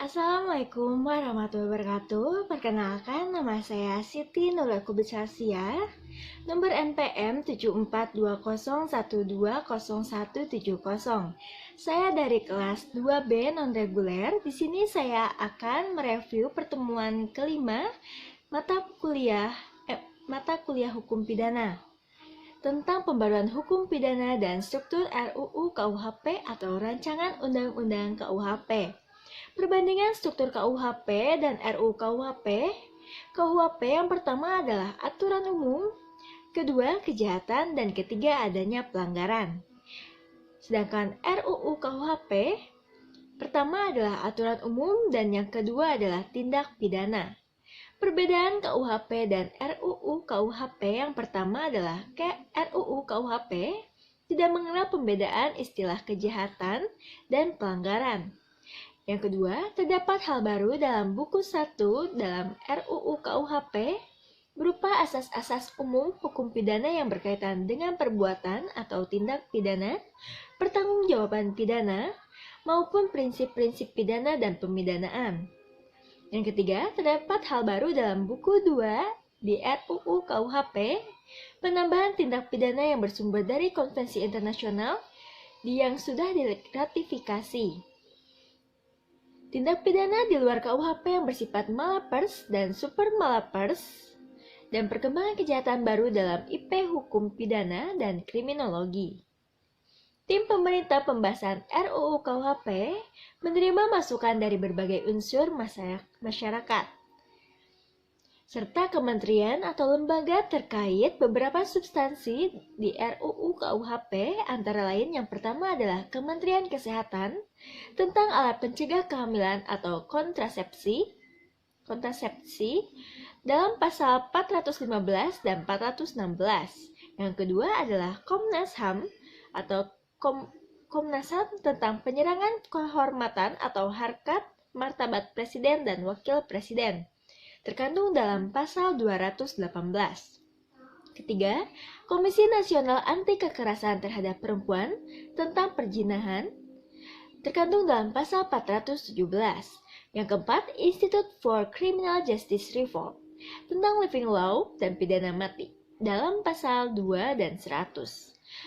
Assalamualaikum warahmatullahi wabarakatuh. Perkenalkan, nama saya Siti Nurul Kubisarsia, nomor NPM 7420120170. Saya dari kelas 2B non-reguler. Di sini saya akan mereview pertemuan kelima mata kuliah hukum pidana tentang pembaruan hukum pidana dan struktur RUU KUHP atau Rancangan Undang-Undang KUHP. Perbandingan struktur KUHP dan RUU KUHP. KUHP yang pertama adalah aturan umum, kedua kejahatan, dan ketiga adanya pelanggaran. Sedangkan RUU KUHP pertama adalah aturan umum dan yang kedua adalah tindak pidana. Perbedaan KUHP dan RUU KUHP yang pertama adalah RUU KUHP tidak mengenal pembedaan istilah kejahatan dan pelanggaran. Yang kedua, terdapat hal baru dalam buku 1 dalam RUU KUHP berupa asas-asas umum hukum pidana yang berkaitan dengan perbuatan atau tindak pidana, pertanggungjawaban pidana, maupun prinsip-prinsip pidana dan pemidanaan. Yang ketiga, terdapat hal baru dalam buku 2 di RUU KUHP, penambahan tindak pidana yang bersumber dari konvensi internasional yang sudah diratifikasi. Tindak pidana di luar KUHP yang bersifat malapers dan super malapers, dan perkembangan kejahatan baru dalam IP Hukum Pidana dan Kriminologi. Tim pemerintah pembahasan RUU KUHP menerima masukan dari berbagai unsur masyarakat, serta kementerian atau lembaga terkait beberapa substansi di RUU KUHP, antara lain yang pertama adalah Kementerian Kesehatan tentang alat pencegah kehamilan atau kontrasepsi dalam pasal 415 dan 416. Yang kedua adalah Komnas HAM atau Komnas HAM tentang penyerangan kehormatan atau harkat martabat Presiden dan Wakil Presiden, terkandung dalam pasal 218. Ketiga, Komisi Nasional Anti Kekerasan Terhadap Perempuan tentang perzinahan, terkandung dalam pasal 417. Yang keempat, Institute for Criminal Justice Reform tentang living law dan pidana mati dalam pasal 2 dan 100.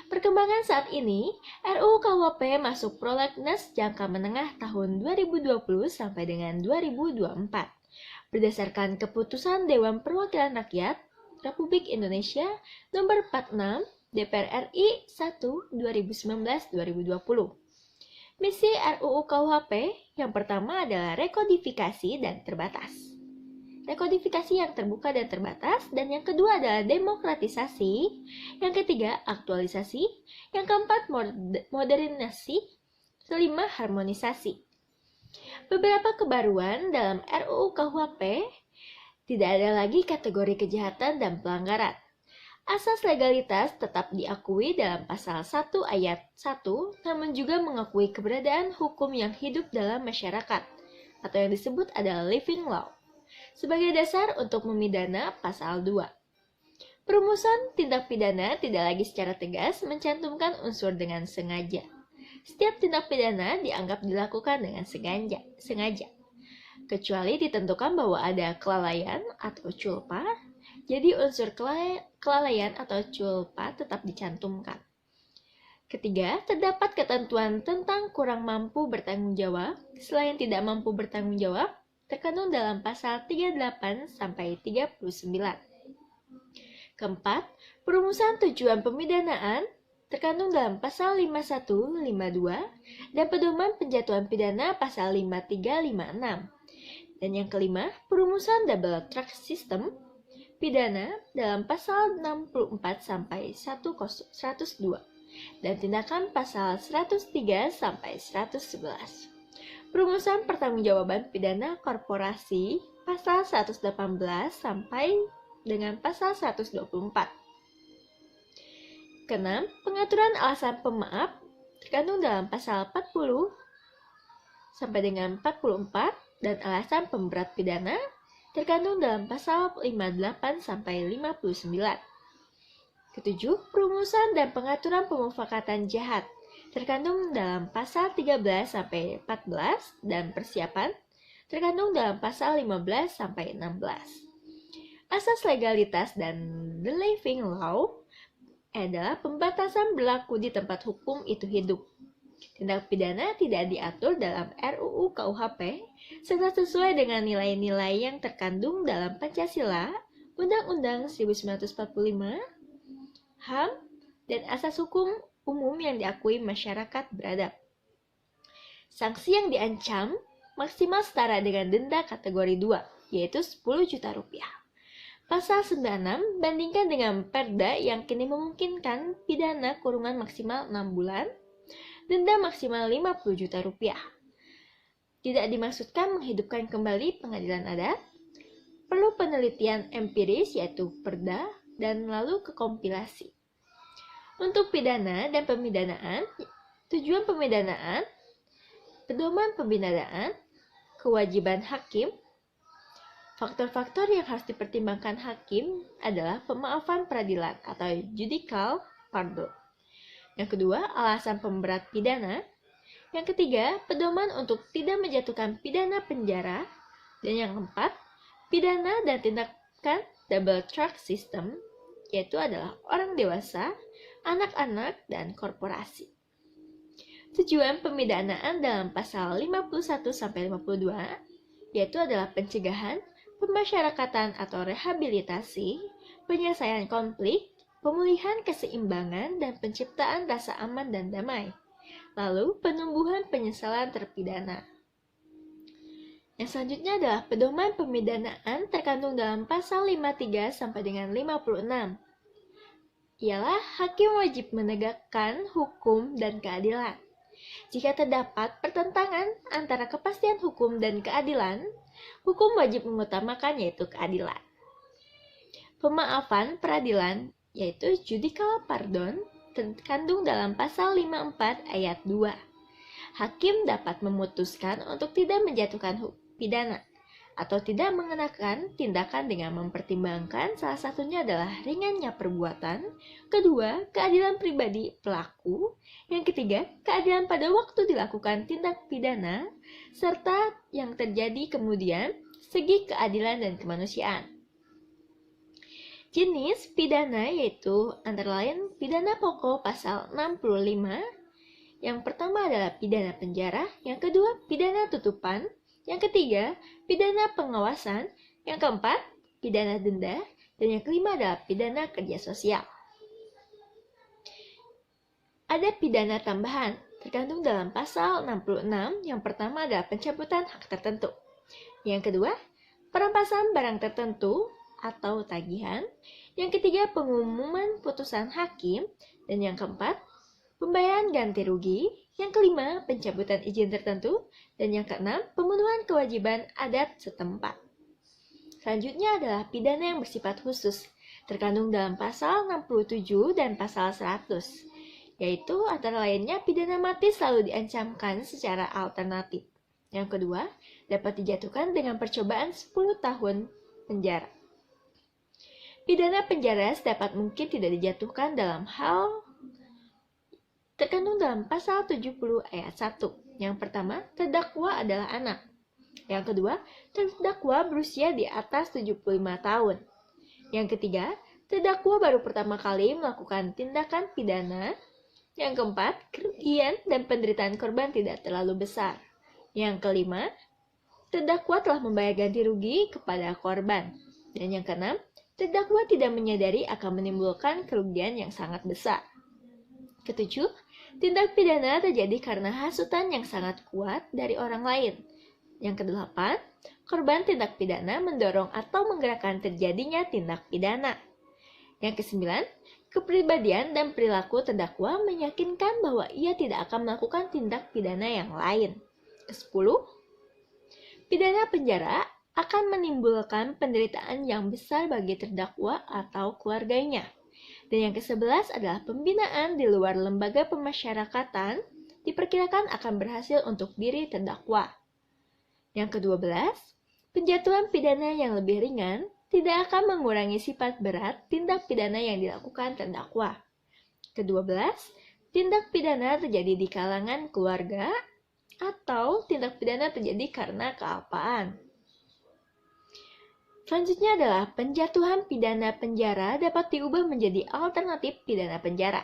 Perkembangan saat ini, RUU KUHP masuk prolegnas jangka menengah tahun 2020 sampai dengan 2024. Berdasarkan keputusan Dewan Perwakilan Rakyat Republik Indonesia nomor 46 DPR RI 1 2019-2020. Misi RUU KUHP yang pertama adalah rekodifikasi dan terbatas. Rekodifikasi yang terbuka dan terbatas, dan yang kedua adalah demokratisasi, yang ketiga aktualisasi, yang keempat modernisasi, kelima harmonisasi. Beberapa kebaruan dalam RUU KUHP, tidak ada lagi kategori kejahatan dan pelanggaran. Asas legalitas tetap diakui dalam pasal 1 ayat 1, namun juga mengakui keberadaan hukum yang hidup dalam masyarakat, atau yang disebut adalah living law, sebagai dasar untuk memidana pasal 2. Perumusan tindak pidana tidak lagi secara tegas mencantumkan unsur dengan sengaja. Setiap tindak pidana dianggap dilakukan dengan sengaja, kecuali ditentukan bahwa ada kelalaian atau culpa, jadi unsur kelalaian atau culpa tetap dicantumkan. Ketiga, terdapat ketentuan tentang kurang mampu bertanggung jawab selain tidak mampu bertanggung jawab, terkandung dalam pasal 38 sampai 39. Keempat, perumusan tujuan pemidanaan terkandung dalam pasal 51, 52, dan pedoman penjatuhan pidana pasal 53, 56. Dan yang kelima, perumusan double track system pidana dalam pasal 64 sampai 102, dan tindakan pasal 103 sampai 111. Perumusan pertanggungjawaban pidana korporasi pasal 118 sampai dengan pasal 124. Keenam, pengaturan alasan pemaaf terkandung dalam pasal 40 sampai dengan 44, dan alasan pemberat pidana terkandung dalam pasal 58 sampai 59. Ketujuh, perumusan dan pengaturan pemufakatan jahat terkandung dalam pasal 13 sampai 14 dan persiapan terkandung dalam pasal 15 sampai 16. Asas legalitas dan the living law adalah pembatasan berlaku di tempat hukum itu hidup. Tindak pidana tidak diatur dalam RUU KUHP serta sesuai dengan nilai-nilai yang terkandung dalam Pancasila, Undang-Undang 1945, HAM, dan asas hukum umum yang diakui masyarakat beradab. Sanksi yang diancam maksimal setara dengan denda kategori 2, yaitu 10 juta rupiah. Pasal 96 bandingkan dengan Perda yang kini memungkinkan pidana kurungan maksimal 6 bulan, denda maksimal 50 juta rupiah. Tidak dimaksudkan menghidupkan kembali pengadilan adat, perlu penelitian empiris yaitu Perda dan lalu kekompilasi. Untuk pidana dan pemidanaan, tujuan pemidanaan, pedoman pemidanaan, kewajiban hakim. Faktor-faktor yang harus dipertimbangkan hakim adalah pemaafan peradilan atau judicial pardon. Yang kedua, alasan pemberat pidana. Yang ketiga, pedoman untuk tidak menjatuhkan pidana penjara. Dan yang keempat, pidana dan tindakan double track system, yaitu adalah orang dewasa, anak-anak, dan korporasi. Tujuan pemidanaan dalam pasal 51-52, yaitu adalah pencegahan, pemasyarakatan atau rehabilitasi, penyelesaian konflik, pemulihan keseimbangan, dan penciptaan rasa aman dan damai. Lalu, penumbuhan penyesalan terpidana. Yang selanjutnya adalah pedoman pemidanaan terkandung dalam pasal 53 sampai dengan 56. Ialah hakim wajib menegakkan hukum dan keadilan. Jika terdapat pertentangan antara kepastian hukum dan keadilan, hukum wajib mengutamakan yaitu keadilan. Pemaafan peradilan yaitu judicial pardon terkandung dalam pasal 54 ayat 2. Hakim dapat memutuskan untuk tidak menjatuhkan pidana atau tidak mengenakan tindakan dengan mempertimbangkan salah satunya adalah ringannya perbuatan, kedua, keadilan pribadi pelaku, yang ketiga, keadilan pada waktu dilakukan tindak pidana, serta yang terjadi kemudian, segi keadilan dan kemanusiaan. Jenis pidana yaitu antara lain pidana pokok pasal 65, yang pertama adalah pidana penjara, yang kedua pidana tutupan, yang ketiga pidana pengawasan, yang keempat pidana denda, dan yang kelima adalah pidana kerja sosial. Ada pidana tambahan terkandung dalam pasal 66, yang pertama adalah pencabutan hak tertentu, yang kedua perampasan barang tertentu atau tagihan, yang ketiga pengumuman putusan hakim, dan yang keempat pembayaran ganti rugi, yang kelima pencabutan izin tertentu, dan yang keenam pemenuhan kewajiban adat setempat. Selanjutnya adalah pidana yang bersifat khusus, terkandung dalam pasal 67 dan pasal 100, yaitu antara lainnya pidana mati selalu diancamkan secara alternatif. Yang kedua, dapat dijatuhkan dengan percobaan 10 tahun penjara. Pidana penjara dapat mungkin tidak dijatuhkan dalam hal terkandung dalam pasal 70 ayat 1. Yang pertama, terdakwa adalah anak. Yang kedua, terdakwa berusia di atas 75 tahun. Yang ketiga, terdakwa baru pertama kali melakukan tindakan pidana. Yang keempat, kerugian dan penderitaan korban tidak terlalu besar. Yang kelima, terdakwa telah membayar ganti rugi kepada korban. Dan yang keenam, terdakwa tidak menyadari akan menimbulkan kerugian yang sangat besar. Ketujuh, tindak pidana terjadi karena hasutan yang sangat kuat dari orang lain. Yang kedelapan, korban tindak pidana mendorong atau menggerakkan terjadinya tindak pidana. Yang kesembilan, kepribadian dan perilaku terdakwa meyakinkan bahwa ia tidak akan melakukan tindak pidana yang lain. Kesepuluh, pidana penjara akan menimbulkan penderitaan yang besar bagi terdakwa atau keluarganya. Dan yang ke-11 adalah pembinaan di luar lembaga pemasyarakatan diperkirakan akan berhasil untuk diri terdakwa. Yang ke-12, penjatuhan pidana yang lebih ringan tidak akan mengurangi sifat berat tindak pidana yang dilakukan terdakwa. Ke-12, tindak pidana terjadi di kalangan keluarga. atau tindak pidana terjadi karena kealpaan. Selanjutnya adalah penjatuhan pidana penjara dapat diubah menjadi alternatif pidana penjara.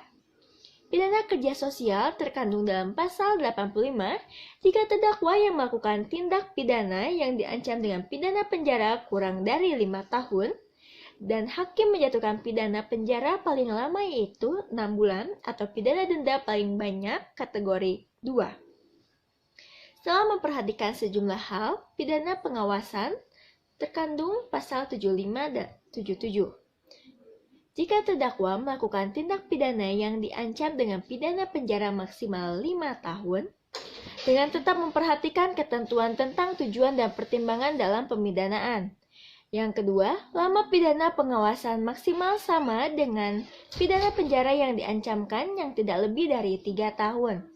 Pidana kerja sosial terkandung dalam pasal 85 jika terdakwa yang melakukan tindak pidana yang diancam dengan pidana penjara kurang dari 5 tahun dan hakim menjatuhkan pidana penjara paling lama yaitu 6 bulan atau pidana denda paling banyak kategori 2. Setelah memperhatikan sejumlah hal, pidana pengawasan terkandung pasal 75 dan 77. Jika terdakwa melakukan tindak pidana yang diancam dengan pidana penjara maksimal 5 tahun, dengan tetap memperhatikan ketentuan tentang tujuan dan pertimbangan dalam pemidanaan. Yang kedua, lama pidana pengawasan maksimal sama dengan pidana penjara yang diancamkan yang tidak lebih dari 3 tahun.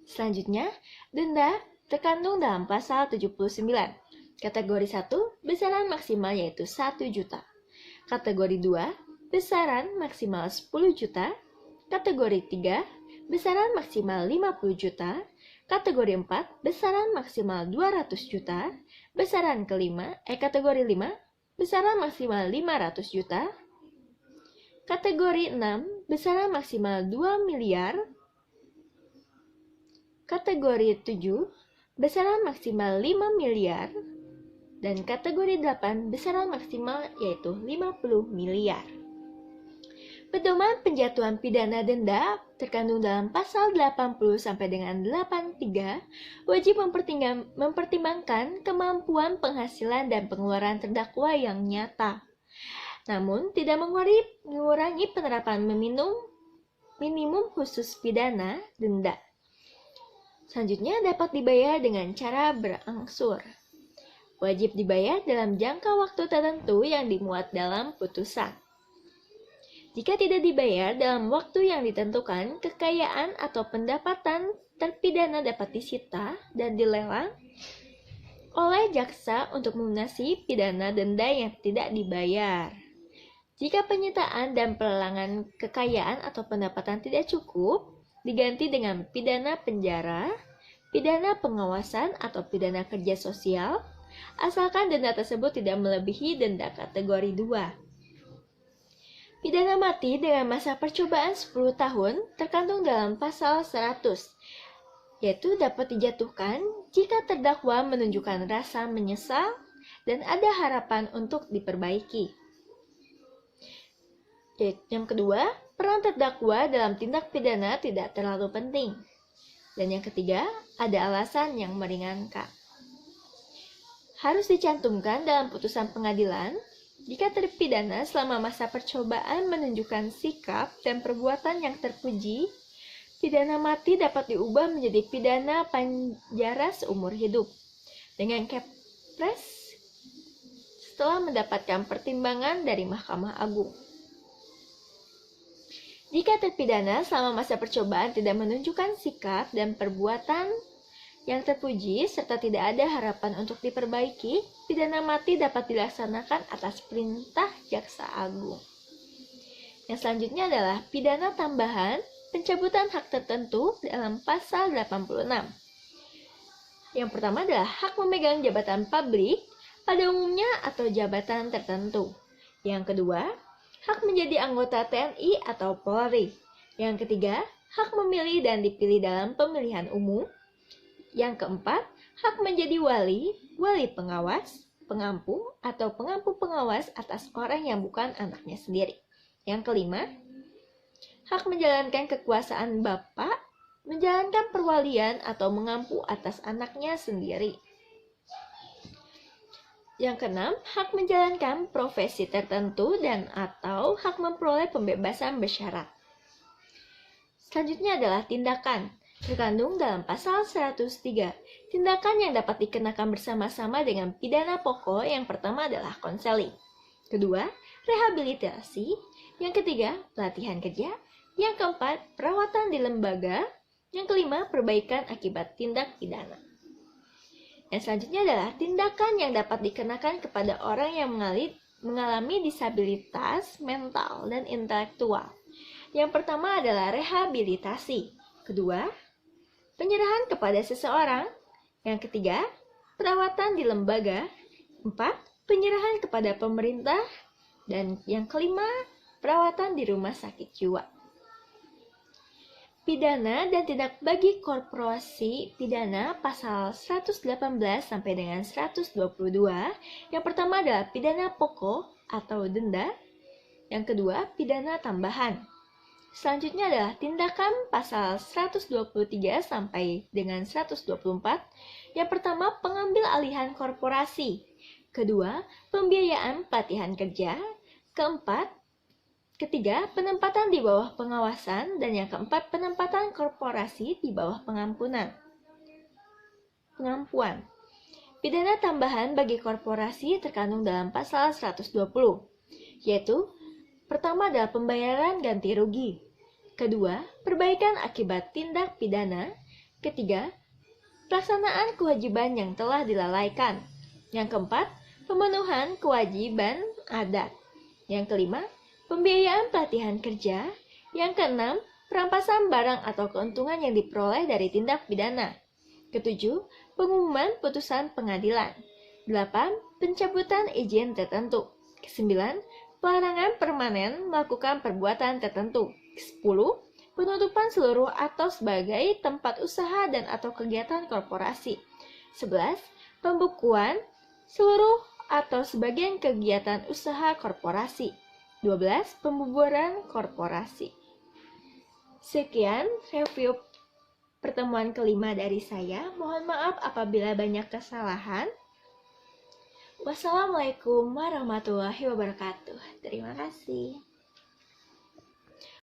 Selanjutnya, denda terkandung dalam pasal 79. Kategori 1, besaran maksimal yaitu 1 juta. Kategori 2, besaran maksimal 10 juta. Kategori 3, besaran maksimal 50 juta. Kategori 4, besaran maksimal 200 juta. Kategori 5, besaran maksimal 500 juta. Kategori 6, besaran maksimal 2 miliar. Kategori 7, besaran maksimal 5 miliar. Dan kategori 8, besaran maksimal yaitu 50 miliar. Pedoman penjatuhan pidana denda terkandung dalam pasal 80 sampai dengan 83 wajib mempertimbangkan kemampuan penghasilan dan pengeluaran terdakwa yang nyata. Namun tidak mengurangi penerapan minimum khusus pidana denda. Selanjutnya dapat dibayar dengan cara berangsur. Wajib dibayar dalam jangka waktu tertentu yang dimuat dalam putusan. Jika tidak dibayar dalam waktu yang ditentukan, kekayaan atau pendapatan terpidana dapat disita dan dilelang oleh jaksa untuk melunasi pidana denda yang tidak dibayar. Jika penyitaan dan pelelangan kekayaan atau pendapatan tidak cukup, diganti dengan pidana penjara, pidana pengawasan atau pidana kerja sosial, asalkan denda tersebut tidak melebihi denda kategori 2. Pidana mati dengan masa percobaan 10 tahun terkandung dalam pasal 100, yaitu dapat dijatuhkan jika terdakwa menunjukkan rasa menyesal dan ada harapan untuk diperbaiki. Yang kedua, peran terdakwa dalam tindak pidana tidak terlalu penting. Dan yang ketiga, ada alasan yang meringankan. Harus dicantumkan dalam putusan pengadilan jika terpidana selama masa percobaan menunjukkan sikap dan perbuatan yang terpuji, pidana mati dapat diubah menjadi pidana penjara seumur hidup dengan kepres setelah mendapatkan pertimbangan dari Mahkamah Agung. Jika terpidana selama masa percobaan tidak menunjukkan sikap dan perbuatan yang terpuji serta tidak ada harapan untuk diperbaiki, pidana mati dapat dilaksanakan atas perintah Jaksa Agung. Yang selanjutnya adalah pidana tambahan pencabutan hak tertentu dalam pasal 86. Yang pertama adalah hak memegang jabatan publik pada umumnya atau jabatan tertentu. Yang kedua, hak menjadi anggota TNI atau Polri. Yang ketiga, hak memilih dan dipilih dalam pemilihan umum. Yang keempat, hak menjadi wali pengawas, pengampu, atau pengampu pengawas atas orang yang bukan anaknya sendiri. Yang kelima, hak menjalankan kekuasaan bapak, menjalankan perwalian atau mengampu atas anaknya sendiri. Yang keenam, hak menjalankan profesi tertentu dan atau hak memperoleh pembebasan bersyarat. Selanjutnya adalah tindakan. Terkandung dalam pasal 103. Tindakan yang dapat dikenakan bersama-sama dengan pidana pokok yang pertama adalah konseling. Kedua, rehabilitasi. Yang ketiga, pelatihan kerja. Yang keempat, perawatan di lembaga. Yang kelima, perbaikan akibat tindak pidana. Yang selanjutnya adalah tindakan yang dapat dikenakan kepada orang yang mengalami disabilitas mental dan intelektual. Yang pertama adalah rehabilitasi. Kedua, penyerahan kepada seseorang. Yang ketiga, perawatan di lembaga. 4, penyerahan kepada pemerintah. Dan yang kelima, perawatan di rumah sakit jiwa. Pidana dan tindak bagi korporasi pidana pasal 118 sampai dengan 122. Yang pertama adalah pidana pokok atau denda. Yang kedua, pidana tambahan. Selanjutnya adalah tindakan pasal 123 sampai dengan 124. Yang pertama, pengambil alihan korporasi. Kedua, pembiayaan pelatihan kerja. Ketiga, penempatan di bawah pengawasan. Dan yang keempat, penempatan korporasi di bawah pengampuan. Pidana tambahan bagi korporasi terkandung dalam pasal 120, yaitu pertama adalah pembayaran ganti rugi. Kedua, perbaikan akibat tindak pidana. Ketiga, pelaksanaan kewajiban yang telah dilalaikan. Yang keempat, pemenuhan kewajiban adat. Yang kelima, pembiayaan pelatihan kerja. Yang keenam, perampasan barang atau keuntungan yang diperoleh dari tindak pidana. Ketujuh, pengumuman putusan pengadilan. 8, pencabutan izin tertentu. 9, pelarangan permanen melakukan perbuatan tertentu. 10, penutupan seluruh atau sebagai tempat usaha dan atau kegiatan korporasi. 11, pembukuan seluruh atau sebagian kegiatan usaha korporasi. 12, pembubaran korporasi. Sekian review pertemuan kelima dari saya. Mohon maaf apabila banyak kesalahan. Wassalamualaikum warahmatullahi wabarakatuh. Terima kasih.